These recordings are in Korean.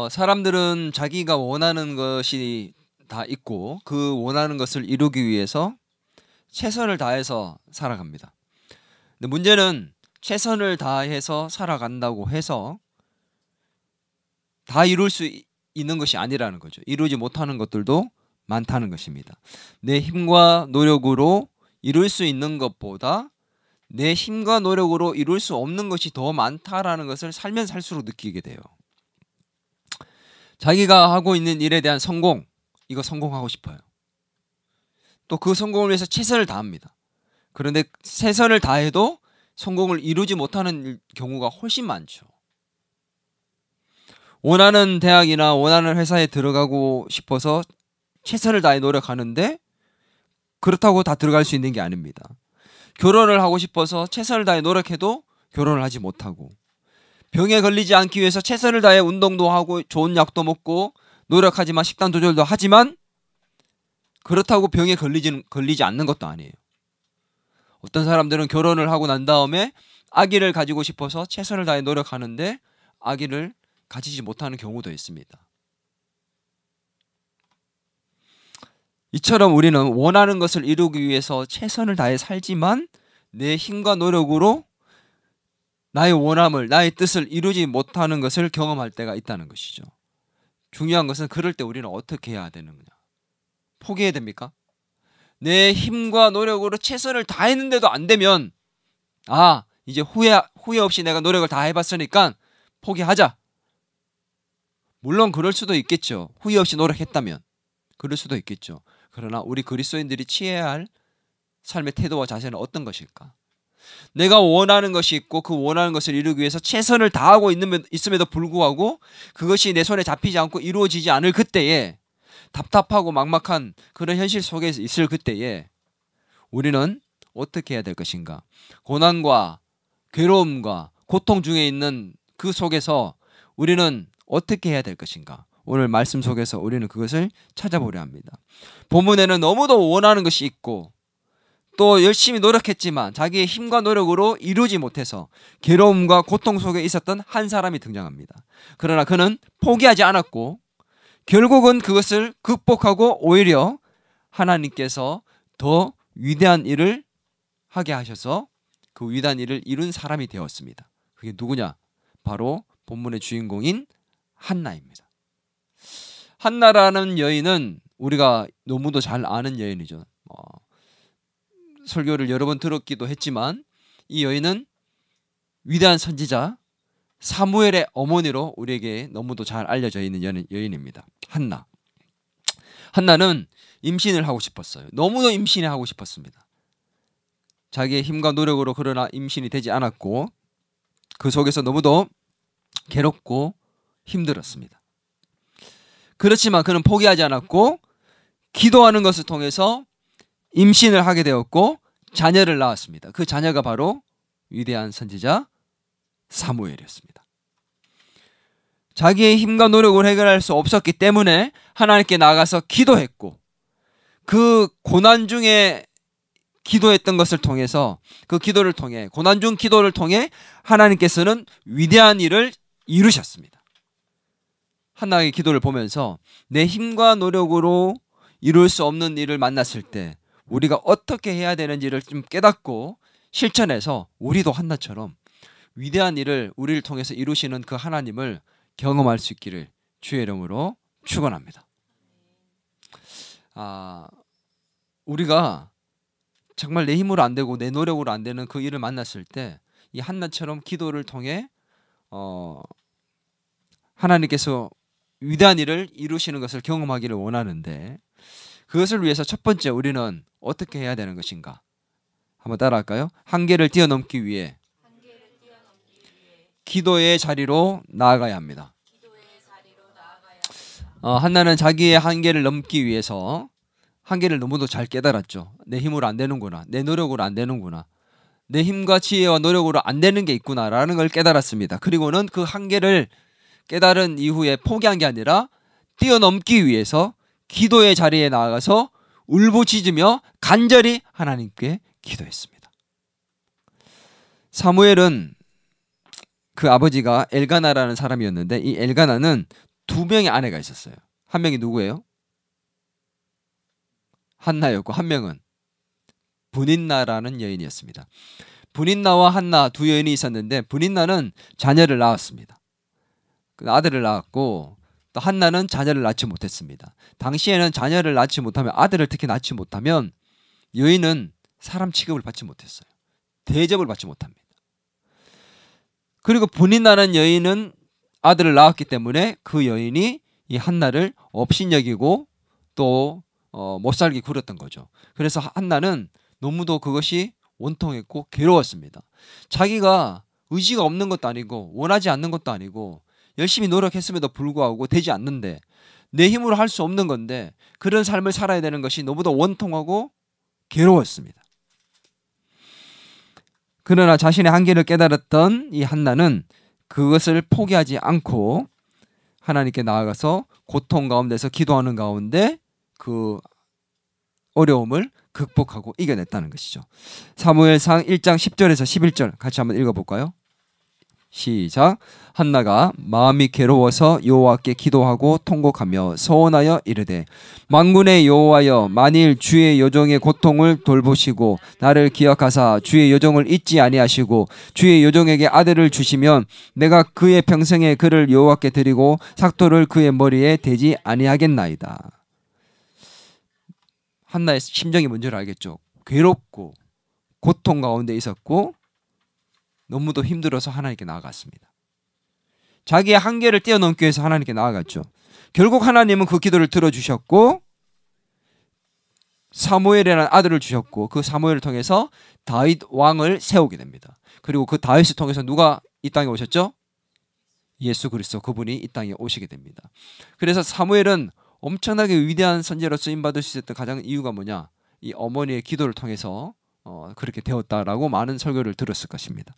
사람들은 자기가 원하는 것이 다 있고 그 원하는 것을 이루기 위해서 최선을 다해서 살아갑니다. 근데 문제는 최선을 다해서 살아간다고 해서 다 이룰 수 있는 것이 아니라는 거죠. 이루지 못하는 것들도 많다는 것입니다. 내 힘과 노력으로 이룰 수 있는 것보다 내 힘과 노력으로 이룰 수 없는 것이 더 많다라는 것을 살면 살수록 느끼게 돼요. 자기가 하고 있는 일에 대한 성공, 이거 성공하고 싶어요. 또 그 성공을 위해서 최선을 다합니다. 그런데 최선을 다해도 성공을 이루지 못하는 경우가 훨씬 많죠. 원하는 대학이나 원하는 회사에 들어가고 싶어서 최선을 다해 노력하는데 그렇다고 다 들어갈 수 있는 게 아닙니다. 결혼을 하고 싶어서 최선을 다해 노력해도 결혼을 하지 못하고, 병에 걸리지 않기 위해서 최선을 다해 운동도 하고 좋은 약도 먹고 노력하지만 식단 조절도 하지만 그렇다고 병에 걸리지 않는 것도 아니에요. 어떤 사람들은 결혼을 하고 난 다음에 아기를 가지고 싶어서 최선을 다해 노력하는데 아기를 가지지 못하는 경우도 있습니다. 이처럼 우리는 원하는 것을 이루기 위해서 최선을 다해 살지만 내 힘과 노력으로 나의 원함을, 나의 뜻을 이루지 못하는 것을 경험할 때가 있다는 것이죠. 중요한 것은 그럴 때 우리는 어떻게 해야 되느냐. 포기해야 됩니까? 내 힘과 노력으로 최선을 다했는데도 안 되면 이제 후회 없이 내가 노력을 다 해봤으니까 포기하자. 물론 그럴 수도 있겠죠. 후회 없이 노력했다면 그럴 수도 있겠죠. 그러나 우리 그리스도인들이 취해야 할 삶의 태도와 자세는 어떤 것일까? 내가 원하는 것이 있고 그 원하는 것을 이루기 위해서 최선을 다하고 있음에도 불구하고 그것이 내 손에 잡히지 않고 이루어지지 않을 그때에, 답답하고 막막한 그런 현실 속에 있을 그때에 우리는 어떻게 해야 될 것인가? 고난과 괴로움과 고통 중에 있는 그 속에서 우리는 어떻게 해야 될 것인가? 오늘 말씀 속에서 우리는 그것을 찾아보려 합니다. 본문에는 너무도 원하는 것이 있고 또 열심히 노력했지만 자기의 힘과 노력으로 이루지 못해서 괴로움과 고통 속에 있었던 한 사람이 등장합니다. 그러나 그는 포기하지 않았고 결국은 그것을 극복하고 오히려 하나님께서 더 위대한 일을 하게 하셔서 그 위대한 일을 이룬 사람이 되었습니다. 그게 누구냐? 바로 본문의 주인공인 한나입니다. 한나라는 여인은 우리가 너무도 잘 아는 여인이죠. 설교를 여러 번 들었기도 했지만 이 여인은 위대한 선지자 사무엘의 어머니로 우리에게 너무도 잘 알려져 있는 여인입니다. 한나. 한나는 임신을 하고 싶었어요. 너무도 임신을 하고 싶었습니다. 자기의 힘과 노력으로 그러나 임신이 되지 않았고 그 속에서 너무도 괴롭고 힘들었습니다. 그렇지만 그는 포기하지 않았고 기도하는 것을 통해서 임신을 하게 되었고 자녀를 낳았습니다. 그 자녀가 바로 위대한 선지자 사무엘이었습니다. 자기의 힘과 노력으로 해결할 수 없었기 때문에 하나님께 나가서 기도했고 그 고난 중에 기도했던 것을 통해서 그 기도를 통해 고난 중 기도를 통해 하나님께서는 위대한 일을 이루셨습니다. 한나의 기도를 보면서 내 힘과 노력으로 이룰 수 없는 일을 만났을 때 우리가 어떻게 해야 되는지를 좀 깨닫고 실천해서 우리도 한나처럼 위대한 일을 우리를 통해서 이루시는 그 하나님을 경험할 수 있기를 주의 이름으로 축원합니다. 우리가 정말 내 힘으로 안 되고 내 노력으로 안 되는 그 일을 만났을 때 이 한나처럼 기도를 통해 하나님께서 위대한 일을 이루시는 것을 경험하기를 원하는데 그것을 위해서 첫 번째 우리는 어떻게 해야 되는 것인가? 한번 따라할까요? 한계를 뛰어넘기 위해 기도의 자리로 나아가야 합니다. 한나는 자기의 한계를 넘기 위해서 한계를 너무도 잘 깨달았죠. 내 힘으로 안 되는구나. 내 노력으로 안 되는구나. 내 힘과 지혜와 노력으로 안 되는 게 있구나라는 걸 깨달았습니다. 그리고는 그 한계를 깨달은 이후에 포기한 게 아니라 뛰어넘기 위해서 기도의 자리에 나아가서 울부짖으며 간절히 하나님께 기도했습니다. 사무엘은 그 아버지가 엘가나라는 사람이었는데 이 엘가나는 두 명의 아내가 있었어요. 한 명이 누구예요? 한나였고 한 명은 브닌나라는 여인이었습니다. 브닌나와 한나 두 여인이 있었는데 브닌나는 자녀를 낳았습니다. 그 아들을 낳았고 또 한나는 자녀를 낳지 못했습니다. 당시에는 자녀를 낳지 못하면 아들을 특히 낳지 못하면 여인은 사람 취급을 받지 못했어요. 대접을 받지 못합니다. 그리고 브닌나라는 여인은 아들을 낳았기 때문에 그 여인이 이 한나를 업신여기고 또 못살게 굴었던 거죠. 그래서 한나는 너무도 그것이 원통했고 괴로웠습니다. 자기가 의지가 없는 것도 아니고 원하지 않는 것도 아니고 열심히 노력했음에도 불구하고 되지 않는데 내 힘으로 할 수 없는 건데 그런 삶을 살아야 되는 것이 너무도 원통하고 괴로웠습니다. 그러나 자신의 한계를 깨달았던 이 한나는 그것을 포기하지 않고 하나님께 나아가서 고통 가운데서 기도하는 가운데 그 어려움을 극복하고 이겨냈다는 것이죠. 사무엘상 1장 10절에서 11절 같이 한번 읽어볼까요? 시작. 한나가 마음이 괴로워서 여호와께 기도하고 통곡하며 서원하여 이르되 만군의 여호와여, 만일 주의 여종의 고통을 돌보시고 나를 기억하사 주의 여종을 잊지 아니하시고 주의 여종에게 아들을 주시면 내가 그의 평생에 그를 여호와께 드리고 삭도를 그의 머리에 대지 아니하겠나이다. 한나의 심정이 뭔지를 알겠죠. 괴롭고 고통 가운데 있었고 너무도 힘들어서 하나님께 나아갔습니다. 자기의 한계를 뛰어넘기 위해서 하나님께 나아갔죠. 결국 하나님은 그 기도를 들어주셨고 사무엘이라는 아들을 주셨고 그 사무엘을 통해서 다윗 왕을 세우게 됩니다. 그리고 그 다윗을 통해서 누가 이 땅에 오셨죠? 예수 그리스도, 그분이 이 땅에 오시게 됩니다. 그래서 사무엘은 엄청나게 위대한 선지자로 쓰임받을 수 있었던 가장 이유가 뭐냐? 이 어머니의 기도를 통해서 그렇게 되었다라고 많은 설교를 들었을 것입니다.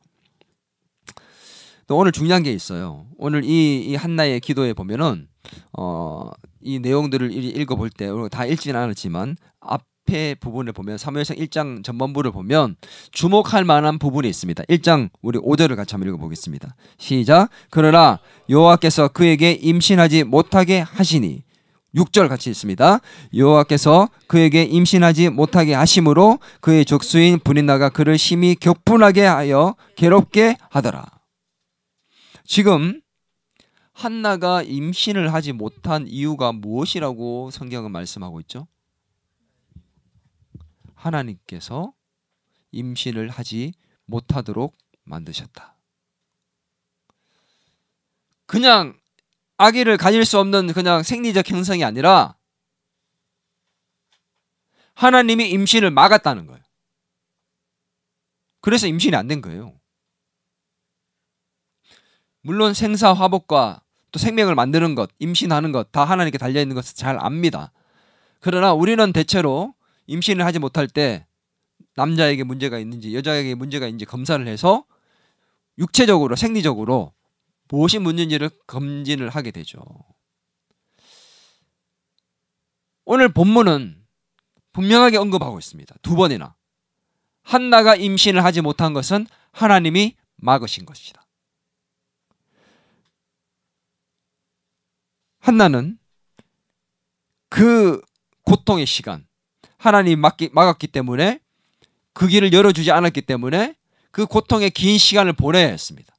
또 오늘 중요한 게 있어요. 오늘 이 한나의 기도에 보면은 이 내용들을 읽어볼 때 다 읽지는 않았지만 앞에 부분을 보면 사무엘상 1장 전반부를 보면 주목할 만한 부분이 있습니다. 1장 우리 5절을 같이 한번 읽어보겠습니다. 시작. 그러나 여호와께서 그에게 임신하지 못하게 하시니 6절 같이 읽습니다. 여호와께서 그에게 임신하지 못하게 하심으로 그의 족수인 브닌나가 그를 심히 격분하게 하여 괴롭게 하더라. 지금 한나가 임신을 하지 못한 이유가 무엇이라고 성경은 말씀하고 있죠? 하나님께서 임신을 하지 못하도록 만드셨다. 그냥 아기를 가질 수 없는 그냥 생리적 형성이 아니라 하나님이 임신을 막았다는 거예요. 그래서 임신이 안 된 거예요. 물론 생사화복과 또 생명을 만드는 것, 임신하는 것 다 하나님께 달려있는 것을 잘 압니다. 그러나 우리는 대체로 임신을 하지 못할 때 남자에게 문제가 있는지 여자에게 문제가 있는지 검사를 해서 육체적으로 생리적으로 무엇이 문제인지를 검진을 하게 되죠. 오늘 본문은 분명하게 언급하고 있습니다. 두 번이나. 한나가 임신을 하지 못한 것은 하나님이 막으신 것이다. 한나는 그 고통의 시간, 하나님이 막았기 때문에 그 길을 열어주지 않았기 때문에 그 고통의 긴 시간을 보내야 했습니다.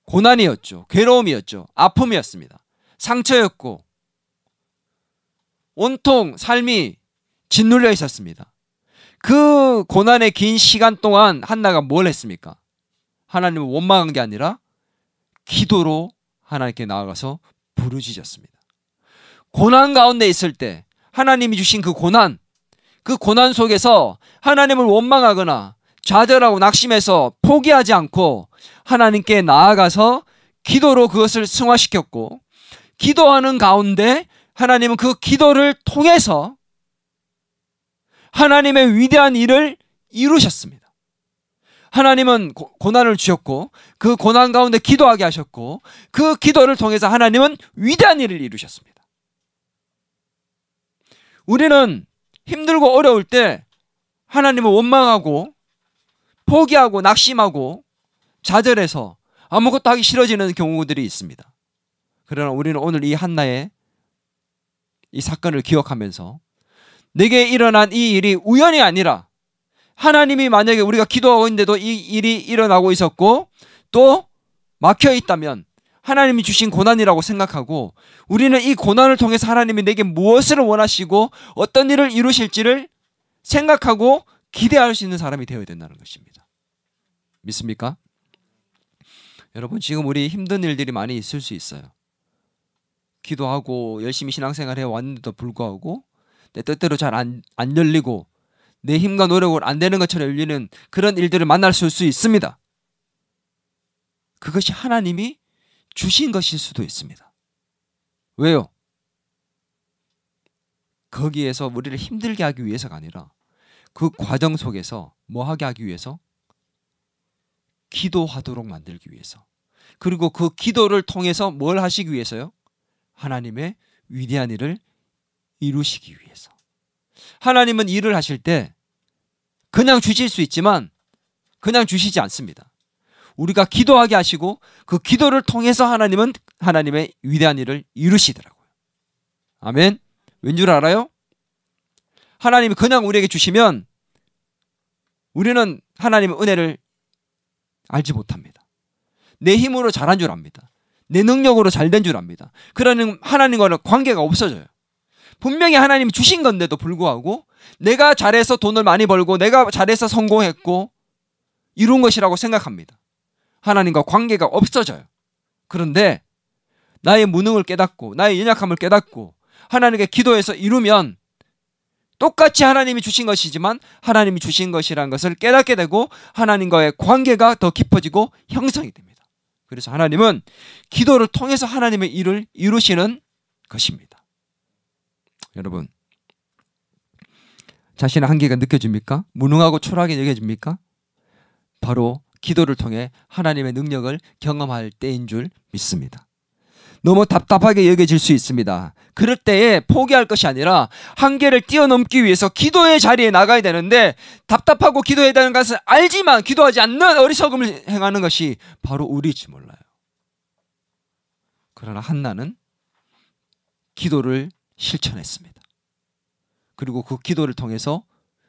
고난이었죠. 괴로움이었죠. 아픔이었습니다. 상처였고 온통 삶이 짓눌려 있었습니다. 그 고난의 긴 시간 동안 한나가 뭘 했습니까? 하나님을 원망한 게 아니라 기도로 하나님께 나아가서 부르짖었습니다. 고난 가운데 있을 때 하나님이 주신 그 고난 속에서 하나님을 원망하거나 좌절하고 낙심해서 포기하지 않고 하나님께 나아가서 기도로 그것을 승화시켰고 기도하는 가운데 하나님은 그 기도를 통해서 하나님의 위대한 일을 이루셨습니다. 하나님은 고난을 주셨고 그 고난 가운데 기도하게 하셨고 그 기도를 통해서 하나님은 위대한 일을 이루셨습니다. 우리는 힘들고 어려울 때 하나님을 원망하고 포기하고 낙심하고 좌절해서 아무것도 하기 싫어지는 경우들이 있습니다. 그러나 우리는 오늘 이 한나의 이 사건을 기억하면서 내게 일어난 이 일이 우연이 아니라 하나님이 만약에 우리가 기도하고 있는데도 이 일이 일어나고 있었고 또 막혀 있다면 하나님이 주신 고난이라고 생각하고 우리는 이 고난을 통해서 하나님이 내게 무엇을 원하시고 어떤 일을 이루실지를 생각하고 기대할 수 있는 사람이 되어야 된다는 것입니다. 믿습니까? 여러분, 지금 우리 힘든 일들이 많이 있을 수 있어요. 기도하고 열심히 신앙생활 해왔는데도 불구하고 내 뜻대로 잘 안 열리고 내 힘과 노력으로 안 되는 것처럼 열리는 그런 일들을 만날 수 있습니다. 그것이 하나님이 주신 것일 수도 있습니다. 왜요? 거기에서 우리를 힘들게 하기 위해서가 아니라 그 과정 속에서 뭐 하게 하기 위해서? 기도하도록 만들기 위해서. 그리고 그 기도를 통해서 뭘 하시기 위해서요? 하나님의 위대한 일을 이루시기 위해서. 하나님은 일을 하실 때 그냥 주실 수 있지만 그냥 주시지 않습니다. 우리가 기도하게 하시고 그 기도를 통해서 하나님은 하나님의 위대한 일을 이루시더라고요. 아멘. 왠 줄 알아요? 하나님이 그냥 우리에게 주시면 우리는 하나님의 은혜를 알지 못합니다. 내 힘으로 잘한 줄 압니다. 내 능력으로 잘된 줄 압니다. 그러는 하나님과는 관계가 없어져요. 분명히 하나님이 주신 건데도 불구하고 내가 잘해서 돈을 많이 벌고 내가 잘해서 성공했고 이룬 것이라고 생각합니다. 하나님과 관계가 없어져요. 그런데 나의 무능을 깨닫고 나의 연약함을 깨닫고 하나님께 기도해서 이루면 똑같이 하나님이 주신 것이지만 하나님이 주신 것이라는 것을 깨닫게 되고 하나님과의 관계가 더 깊어지고 형성이 됩니다. 그래서 하나님은 기도를 통해서 하나님의 일을 이루시는 것입니다. 여러분, 자신의 한계가 느껴집니까? 무능하고 초라하게 여겨집니까? 바로 기도를 통해 하나님의 능력을 경험할 때인 줄 믿습니다. 너무 답답하게 여겨질 수 있습니다. 그럴 때에 포기할 것이 아니라 한계를 뛰어넘기 위해서 기도의 자리에 나가야 되는데 답답하고 기도해야 되는 것을 알지만 기도하지 않는 어리석음을 행하는 것이 바로 우리일지 몰라요. 그러나 한나는 기도를 실천했습니다. 그리고 그 기도를 통해서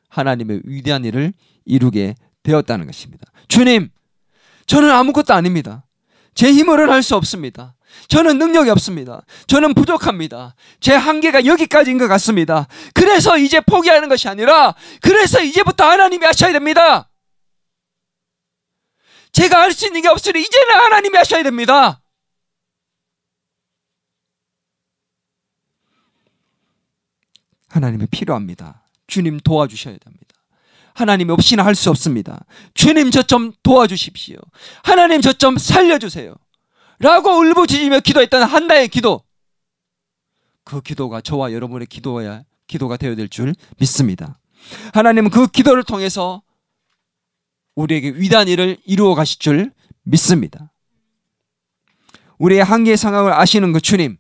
하나님의 위대한 일을 이루게 되었다는 것입니다. 주님, 저는 아무것도 아닙니다. 제 힘으로는 할 수 없습니다. 저는 능력이 없습니다. 저는 부족합니다. 제 한계가 여기까지인 것 같습니다. 그래서 이제 포기하는 것이 아니라 그래서 이제부터 하나님이 하셔야 됩니다. 제가 할 수 있는 게 없으니 이제는 하나님이 하셔야 됩니다. 하나님이 필요합니다. 주님 도와주셔야 됩니다. 하나님 없이는 할 수 없습니다. 주님 저 좀 도와주십시오. 하나님 저 좀 살려주세요. 라고 울부짖으며 기도했던 한나의 기도. 그 기도가 저와 여러분의 기도가 되어야 될 줄 믿습니다. 하나님은 그 기도를 통해서 우리에게 위대한 일을 이루어 가실 줄 믿습니다. 우리의 한계 상황을 아시는 그 주님,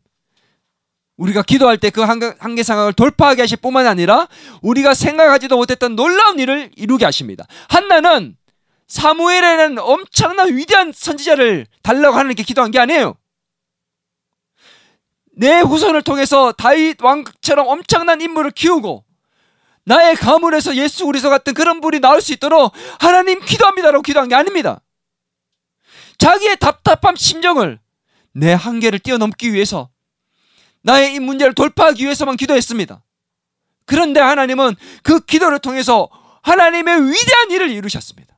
우리가 기도할 때 그 한계 상황을 돌파하게 하실 뿐만 아니라 우리가 생각하지도 못했던 놀라운 일을 이루게 하십니다. 한나는 사무엘에는 엄청난 위대한 선지자를 달라고 하나님께 기도한 게 아니에요. 내 후손을 통해서 다윗 왕처럼 엄청난 인물을 키우고 나의 가문에서 예수 그리스도 같은 그런 분이 나올 수 있도록 하나님 기도합니다라고 기도한 게 아닙니다. 자기의 답답한 심정을 내 한계를 뛰어넘기 위해서 나의 이 문제를 돌파하기 위해서만 기도했습니다. 그런데 하나님은 그 기도를 통해서 하나님의 위대한 일을 이루셨습니다.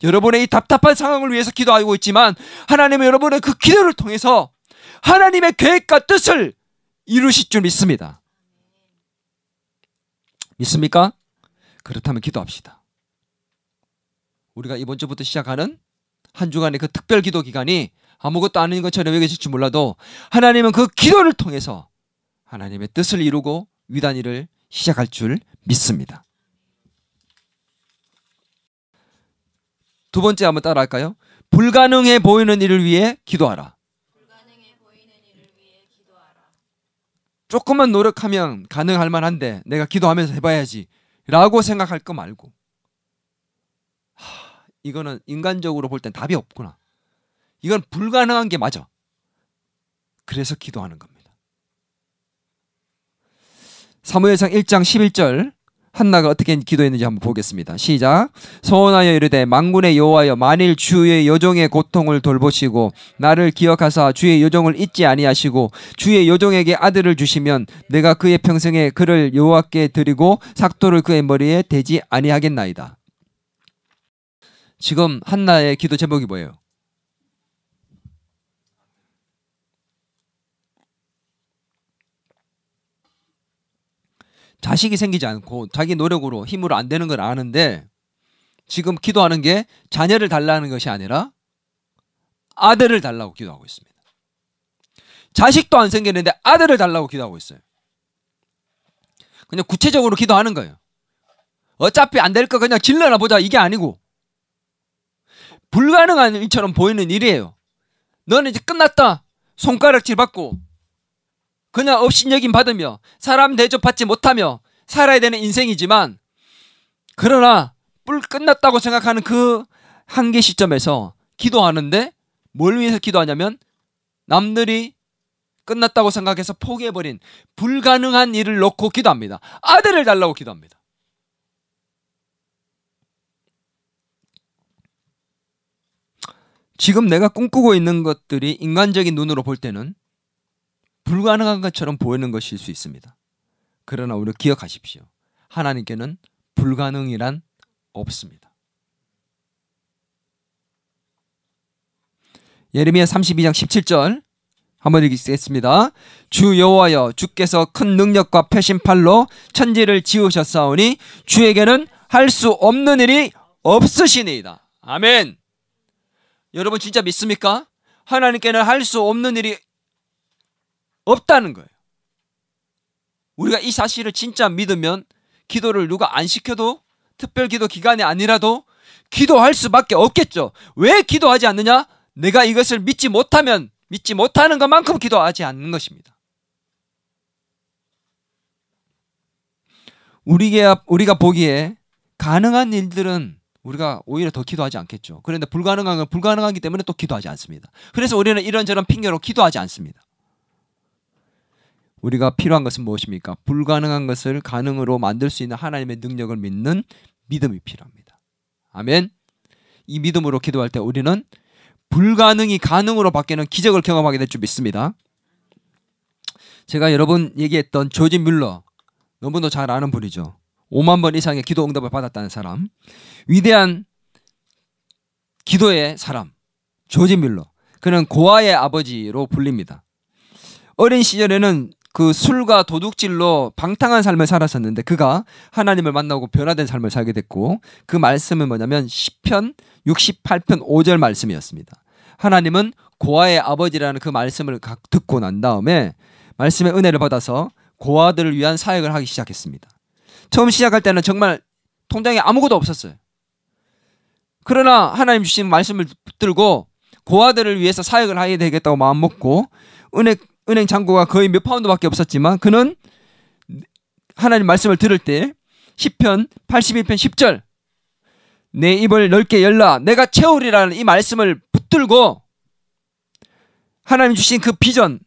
여러분의 이 답답한 상황을 위해서 기도하고 있지만 하나님은 여러분의 그 기도를 통해서 하나님의 계획과 뜻을 이루실 줄 믿습니다. 믿습니까? 그렇다면 기도합시다. 우리가 이번 주부터 시작하는 한 주간의 그 특별 기도 기간이 아무것도 아닌 것처럼 여겨질지 몰라도 하나님은 그 기도를 통해서 하나님의 뜻을 이루고 위대한 일을 시작할 줄 믿습니다. 두 번째 한번 따라 할까요? 불가능해 보이는 일을 위해 기도하라. 조금만 노력하면 가능할 만한데 내가 기도하면서 해봐야지 라고 생각할 거 말고 이거는 인간적으로 볼 땐 답이 없구나. 이건 불가능한 게 맞아. 그래서 기도하는 겁니다. 사무엘상 1장 11절 한나가 어떻게 기도했는지 한번 보겠습니다. 시작. 소원하여 이르되 만군의 여호와여, 만일 주의 여종의 고통을 돌보시고 나를 기억하사 주의 여종을 잊지 아니하시고 주의 여종에게 아들을 주시면 내가 그의 평생에 그를 여호와께 드리고 삭도를 그의 머리에 대지 아니하겠나이다. 지금 한나의 기도 제목이 뭐예요? 자식이 생기지 않고 자기 노력으로 힘으로 안 되는 걸 아는데 지금 기도하는 게 자녀를 달라는 것이 아니라 아들을 달라고 기도하고 있습니다. 자식도 안 생기는데 아들을 달라고 기도하고 있어요. 그냥 구체적으로 기도하는 거예요. 어차피 안 될 거 그냥 질러나 보자, 이게 아니고 불가능한 일처럼 보이는 일이에요. 너는 이제 끝났다, 손가락질 받고 그냥 업신여김 받으며 사람 대접받지 못하며 살아야 되는 인생이지만, 그러나 끝났다고 생각하는 그 한계 시점에서 기도하는데 뭘 위해서 기도하냐면 남들이 끝났다고 생각해서 포기해버린 불가능한 일을 놓고 기도합니다. 아들을 달라고 기도합니다. 지금 내가 꿈꾸고 있는 것들이 인간적인 눈으로 볼 때는 불가능한 것처럼 보이는 것일 수 있습니다. 그러나 우리 기억하십시오. 하나님께는 불가능이란 없습니다. 예레미야 32장 17절 한번 읽겠습니다. 주 여호와여, 주께서 큰 능력과 표심팔로 천지를 지으셨사오니 주에게는 할 수 없는 일이 없으시니이다. 아멘. 여러분 진짜 믿습니까? 하나님께는 할 수 없는 일이 없다는 거예요. 우리가 이 사실을 진짜 믿으면 기도를 누가 안 시켜도, 특별기도 기간이 아니라도 기도할 수밖에 없겠죠. 왜 기도하지 않느냐? 내가 이것을 믿지 못하면 믿지 못하는 것만큼 기도하지 않는 것입니다. 우리가 보기에 가능한 일들은 우리가 오히려 더 기도하지 않겠죠. 그런데 불가능한 건 불가능하기 때문에 또 기도하지 않습니다. 그래서 우리는 이런저런 핑계로 기도하지 않습니다. 우리가 필요한 것은 무엇입니까? 불가능한 것을 가능으로 만들 수 있는 하나님의 능력을 믿는 믿음이 필요합니다. 아멘. 이 믿음으로 기도할 때 우리는 불가능이 가능으로 바뀌는 기적을 경험하게 될 줄 믿습니다. 제가 여러 번 얘기했던 조지 뮬러, 너무도 잘 아는 분이죠. 5만 번 이상의 기도 응답을 받았다는 사람, 위대한 기도의 사람 조지 뮬러. 그는 고아의 아버지로 불립니다. 어린 시절에는 그 술과 도둑질로 방탕한 삶을 살았었는데 그가 하나님을 만나고 변화된 삶을 살게 됐고, 그 말씀은 뭐냐면 시편 68편 5절 말씀이었습니다. 하나님은 고아의 아버지라는 그 말씀을 듣고 난 다음에 말씀의 은혜를 받아서 고아들을 위한 사역을 하기 시작했습니다. 처음 시작할 때는 정말 통장에 아무것도 없었어요. 그러나 하나님 주신 말씀을 붙들고 고아들을 위해서 사역을 하게 되겠다고 마음 먹고, 은행 잔고가 거의 몇 파운드밖에 없었지만 그는 하나님 말씀을 들을 때 시편 81편 10절 내 입을 넓게 열라 내가 채우리라는 이 말씀을 붙들고 하나님 주신 그 비전,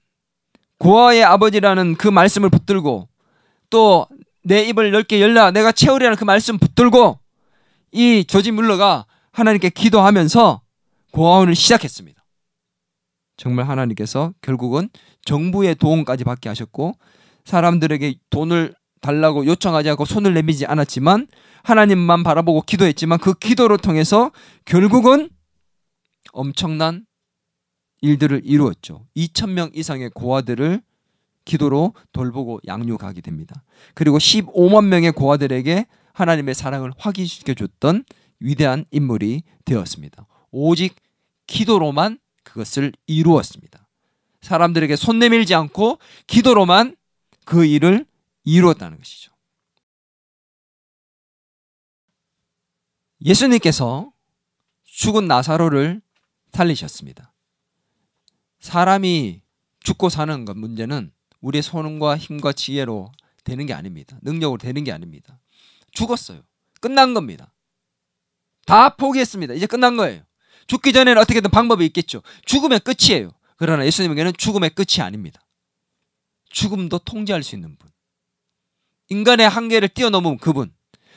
고아의 아버지라는 그 말씀을 붙들고 또 내 입을 넓게 열라 내가 채우리라는 그 말씀 붙들고 이 조지 뮬러가 하나님께 기도하면서 고아원을 시작했습니다. 정말 하나님께서 결국은 정부의 도움까지 받게 하셨고, 사람들에게 돈을 달라고 요청하지 않고 손을 내밀지 않았지만 하나님만 바라보고 기도했지만 그 기도를 통해서 결국은 엄청난 일들을 이루었죠. 2,000명 이상의 고아들을 기도로 돌보고 양육하게 됩니다. 그리고 15만 명의 고아들에게 하나님의 사랑을 확인시켜줬던 위대한 인물이 되었습니다. 오직 기도로만 그것을 이루었습니다. 사람들에게 손 내밀지 않고 기도로만 그 일을 이루었다는 것이죠. 예수님께서 죽은 나사로를 살리셨습니다. 사람이 죽고 사는 것 문제는 우리의 손과 힘과 지혜로 되는 게 아닙니다. 능력으로 되는 게 아닙니다. 죽었어요. 끝난 겁니다. 다 포기했습니다. 이제 끝난 거예요. 죽기 전에는 어떻게든 방법이 있겠죠. 죽으면 끝이에요. 그러나 예수님에게는 죽음의 끝이 아닙니다. 죽음도 통제할 수 있는 분, 인간의 한계를 뛰어넘은 그분,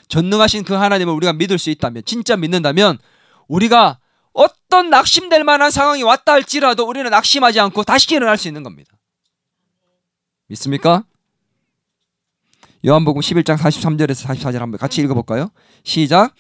전능하신 그 하나님을 우리가 믿을 수 있다면, 진짜 믿는다면 우리가 어떤 낙심될 만한 상황이 왔다 할지라도 우리는 낙심하지 않고 다시 일어날 수 있는 겁니다. 믿습니까? 요한복음 11장 43절에서 44절 한번 같이 읽어볼까요? 시작.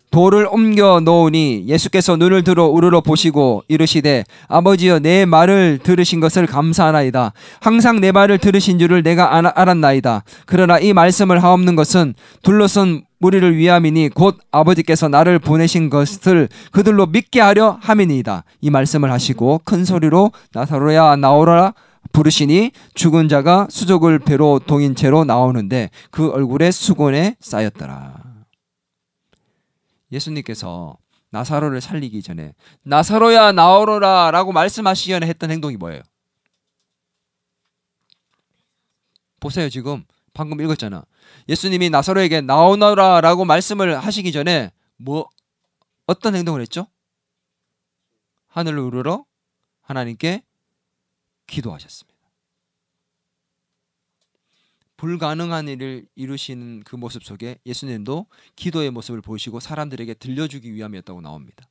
돌을 옮겨 놓으니 예수께서 눈을 들어 우러러 보시고 이르시되 아버지여 내 말을 들으신 것을 감사하나이다. 항상 내 말을 들으신 줄을 내가 알았나이다. 그러나 이 말씀을 하옵는 것은 둘러선 무리를 위함이니 곧 아버지께서 나를 보내신 것을 그들로 믿게 하려 함이니이다. 이 말씀을 하시고 큰 소리로 나사로야 나오라 부르시니 죽은 자가 수족을 배로 동인 채로 나오는데 그 얼굴에 수건에 쌓였더라. 예수님께서 나사로를 살리기 전에 나사로야 나오너라 라고 말씀하시기 전에 했던 행동이 뭐예요? 보세요. 지금 방금 읽었잖아. 예수님이 나사로에게 나오너라 라고 말씀을 하시기 전에 어떤 행동을 했죠? 하늘을 우러러 하나님께 기도하셨습니다. 불가능한 일을 이루시는 그 모습 속에 예수님도 기도의 모습을 보이시고 사람들에게 들려주기 위함이었다고 나옵니다.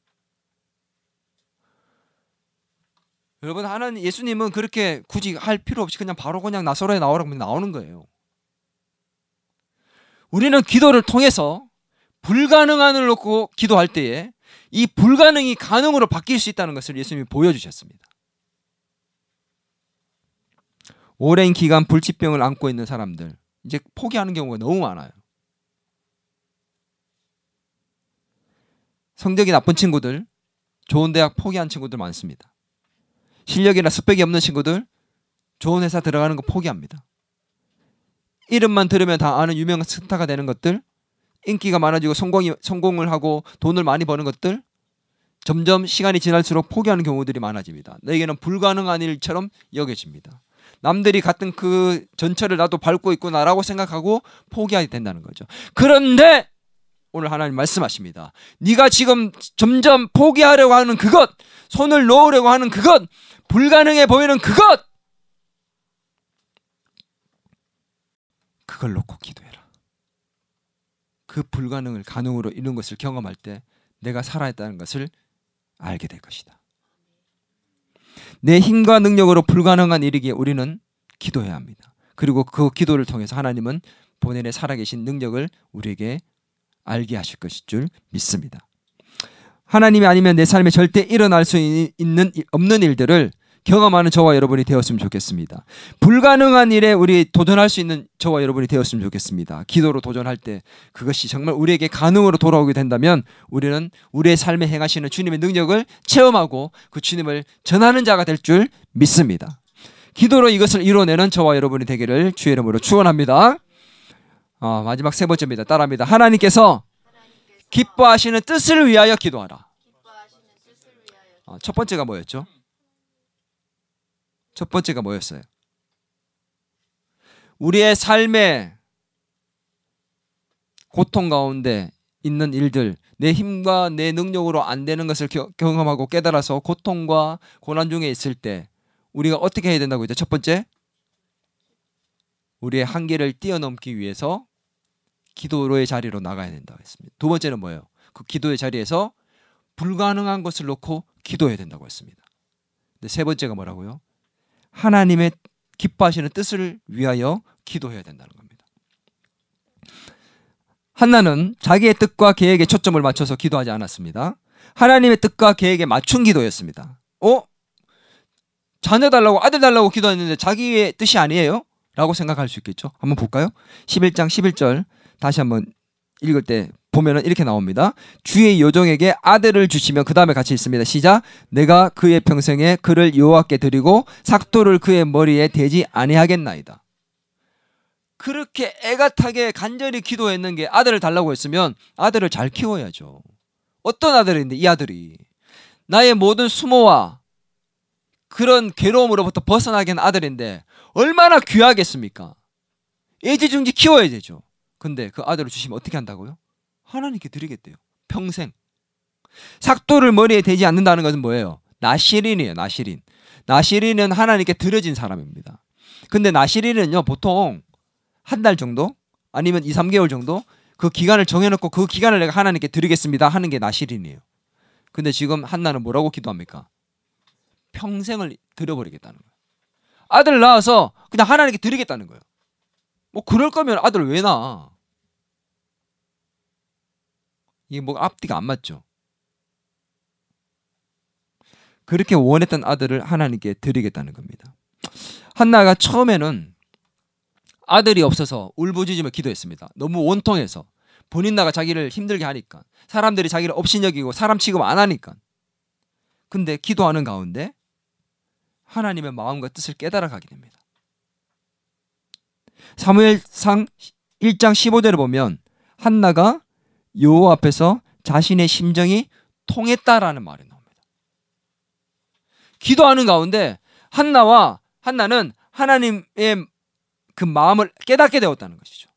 여러분, 예수님은 그렇게 굳이 할 필요 없이 그냥 바로 그냥 나사로에 나오라고 하면 나오는 거예요. 우리는 기도를 통해서 불가능한 일을 놓고 기도할 때에 이 불가능이 가능으로 바뀔 수 있다는 것을 예수님이 보여주셨습니다. 오랜 기간 불치병을 안고 있는 사람들, 이제 포기하는 경우가 너무 많아요. 성적이 나쁜 친구들, 좋은 대학 포기한 친구들 많습니다. 실력이나 스펙이 없는 친구들, 좋은 회사 들어가는 거 포기합니다. 이름만 들으면 다 아는 유명한 스타가 되는 것들, 인기가 많아지고 성공을 하고 돈을 많이 버는 것들, 점점 시간이 지날수록 포기하는 경우들이 많아집니다. 너에게는 불가능한 일처럼 여겨집니다. 남들이 같은 그 전철을 나도 밟고 있구나라고 생각하고 포기하게 된다는 거죠. 그런데 오늘 하나님 말씀하십니다. 네가 지금 점점 포기하려고 하는 그것, 손을 놓으려고 하는 그것, 불가능해 보이는 그것, 그걸 놓고 기도해라. 그 불가능을 가능으로 이룬 것을 경험할 때 내가 살아있다는 것을 알게 될 것이다. 내 힘과 능력으로 불가능한 일이기에 우리는 기도해야 합니다. 그리고 그 기도를 통해서 하나님은 본인의 살아계신 능력을 우리에게 알게 하실 것일 줄 믿습니다. 하나님이 아니면 내 삶에 절대 일어날 수 없는 일들을 경험하는 저와 여러분이 되었으면 좋겠습니다. 불가능한 일에 우리 도전할 수 있는 저와 여러분이 되었으면 좋겠습니다. 기도로 도전할 때 그것이 정말 우리에게 가능으로 돌아오게 된다면 우리는 우리의 삶에 행하시는 주님의 능력을 체험하고 그 주님을 전하는 자가 될 줄 믿습니다. 기도로 이것을 이뤄내는 저와 여러분이 되기를 주의 이름으로 축원합니다. 마지막 세 번째입니다. 따라합니다. 하나님께서 기뻐하시는 뜻을 위하여 기도하라. 첫 번째가 뭐였죠? 첫 번째가 뭐였어요? 우리의 삶의 고통 가운데 있는 일들, 내 힘과 내 능력으로 안 되는 것을 경험하고 깨달아서 고통과 고난 중에 있을 때 우리가 어떻게 해야 된다고 했죠? 첫 번째, 우리의 한계를 뛰어넘기 위해서 기도의 자리로 나가야 된다고 했습니다. 두 번째는 뭐예요? 그 기도의 자리에서 불가능한 것을 놓고 기도해야 된다고 했습니다. 근데 세 번째가 뭐라고요? 하나님의 기뻐하시는 뜻을 위하여 기도해야 된다는 겁니다. 한나는 자기의 뜻과 계획에 초점을 맞춰서 기도하지 않았습니다. 하나님의 뜻과 계획에 맞춘 기도였습니다. 자녀 달라고, 아들 달라고 기도했는데 자기의 뜻이 아니에요? 라고 생각할 수 있겠죠. 한번 볼까요? 11장 11절 다시 한번 읽을 때 보면은 이렇게 나옵니다. 주의 요정에게 아들을 주시면, 그 다음에 같이 읽습니다. 시작. 내가 그의 평생에 그를 여호와께 드리고 삭도를 그의 머리에 대지 아니하겠나이다. 그렇게 애가 타게 간절히 기도했는 게 아들을 달라고 했으면 아들을 잘 키워야죠. 어떤 아들인데 이 아들이 나의 모든 수모와 그런 괴로움으로부터 벗어나게 한 아들인데 얼마나 귀하겠습니까? 애지중지 키워야 되죠. 근데 그 아들을 주시면 어떻게 한다고요? 하나님께 드리겠대요. 평생. 삭도를 머리에 대지 않는다는 것은 뭐예요? 나시린이에요. 나시린. 나시린은 하나님께 드려진 사람입니다. 근데 나시린은요 보통 한 달 정도 아니면 2, 3개월 정도 그 기간을 정해놓고 그 기간을 내가 하나님께 드리겠습니다 하는 게 나시린이에요. 근데 지금 한나는 뭐라고 기도합니까? 평생을 드려버리겠다는 거예요. 아들 낳아서 그냥 하나님께 드리겠다는 거예요. 뭐 그럴 거면 아들 왜 낳아? 이게 뭐 앞뒤가 안 맞죠. 그렇게 원했던 아들을 하나님께 드리겠다는 겁니다. 한나가 처음에는 아들이 없어서 울부짖으며 기도했습니다. 너무 원통해서 본인 나가 자기를 힘들게 하니까 사람들이 자기를 업신여기고 사람 취급 안 하니까. 근데 기도하는 가운데 하나님의 마음과 뜻을 깨달아가게 됩니다. 사무엘상 1장 15절에 보면 한나가 여호와 앞에서 자신의 심정이 통했다라는 말이 나옵니다. 기도하는 가운데 한나는 하나님의 그 마음을 깨닫게 되었다는 것이죠.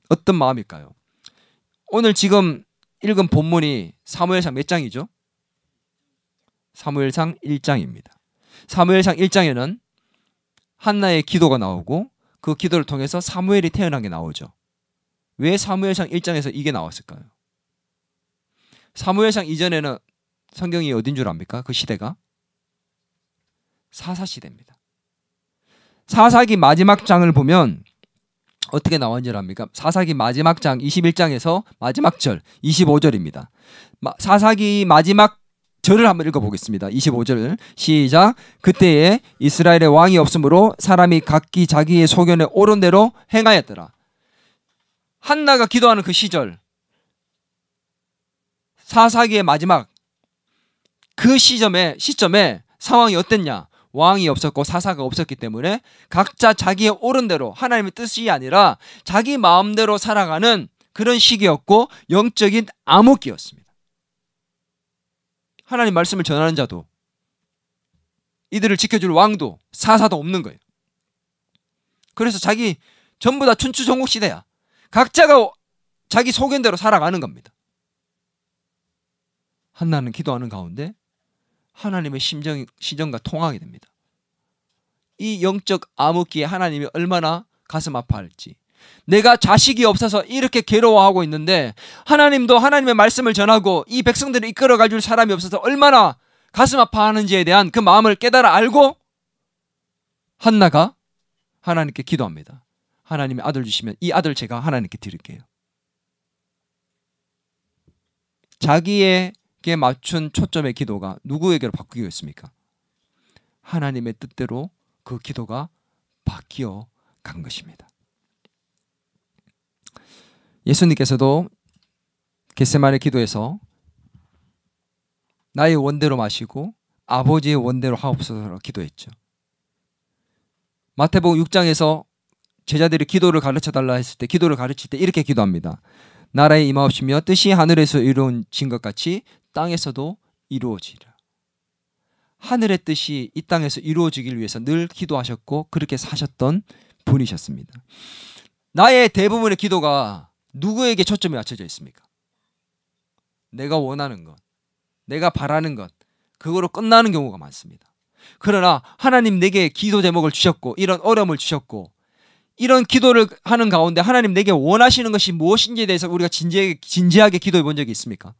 어떤 마음일까요? 오늘 지금 읽은 본문이 사무엘상 몇 장이죠? 사무엘상 1장입니다. 사무엘상 1장에는 한나의 기도가 나오고 그 기도를 통해서 사무엘이 태어난 게 나오죠. 왜 사무엘상 1장에서 이게 나왔을까요? 사무엘상 이전에는 성경이 어딘 줄 압니까? 그 시대가 사사시대입니다. 사사기 마지막 장을 보면 어떻게 나온 줄 압니까? 사사기 마지막 장 21장에서 마지막 절 25절입니다. 사사기 마지막 절을 한번 읽어보겠습니다. 25절 시작. 그때에 이스라엘의 왕이 없으므로 사람이 각기 자기의 소견에 옳은 대로 행하였더라. 한나가 기도하는 그 시절 사사기의 마지막 그 시점에 상황이 어땠냐? 왕이 없었고 사사가 없었기 때문에 각자 자기의 옳은 대로 하나님의 뜻이 아니라 자기 마음대로 살아가는 그런 시기였고 영적인 암흑기였습니다. 하나님 말씀을 전하는 자도 이들을 지켜줄 왕도 사사도 없는 거예요. 그래서 자기 전부 다 춘추전국 시대야. 각자가 자기 소견대로 살아가는 겁니다. 한나는 기도하는 가운데 하나님의 시정과 통하게 됩니다. 이 영적 암흑기에 하나님이 얼마나 가슴 아파할지. 내가 자식이 없어서 이렇게 괴로워하고 있는데 하나님도 하나님의 말씀을 전하고 이 백성들을 이끌어갈 줄 사람이 없어서 얼마나 가슴 아파하는지에 대한 그 마음을 깨달아 알고 한나가 하나님께 기도합니다. 하나님이 아들 주시면 이 아들 제가 하나님께 드릴게요. 자기에게 맞춘 초점의 기도가 누구에게로 바뀌었습니까? 하나님의 뜻대로 그 기도가 바뀌어 간 것입니다. 예수님께서도 겟세마네 기도에서 나의 원대로 마시고 아버지의 원대로 하옵소서라고 기도했죠. 마태복음 6장에서 제자들이 기도를 가르쳐달라 했을 때 기도를 가르칠 때 이렇게 기도합니다. 나라에 임하옵시며 뜻이 하늘에서 이루어진 것 같이 땅에서도 이루어지리라. 하늘의 뜻이 이 땅에서 이루어지길 위해서 늘 기도하셨고 그렇게 사셨던 분이셨습니다. 나의 대부분의 기도가 누구에게 초점이 맞춰져 있습니까? 내가 원하는 것, 내가 바라는 것, 그거로 끝나는 경우가 많습니다. 그러나 하나님 내게 기도 제목을 주셨고 이런 어려움을 주셨고 이런 기도를 하는 가운데 하나님 내게 원하시는 것이 무엇인지에 대해서 우리가 진지하게 기도해 본 적이 있습니까?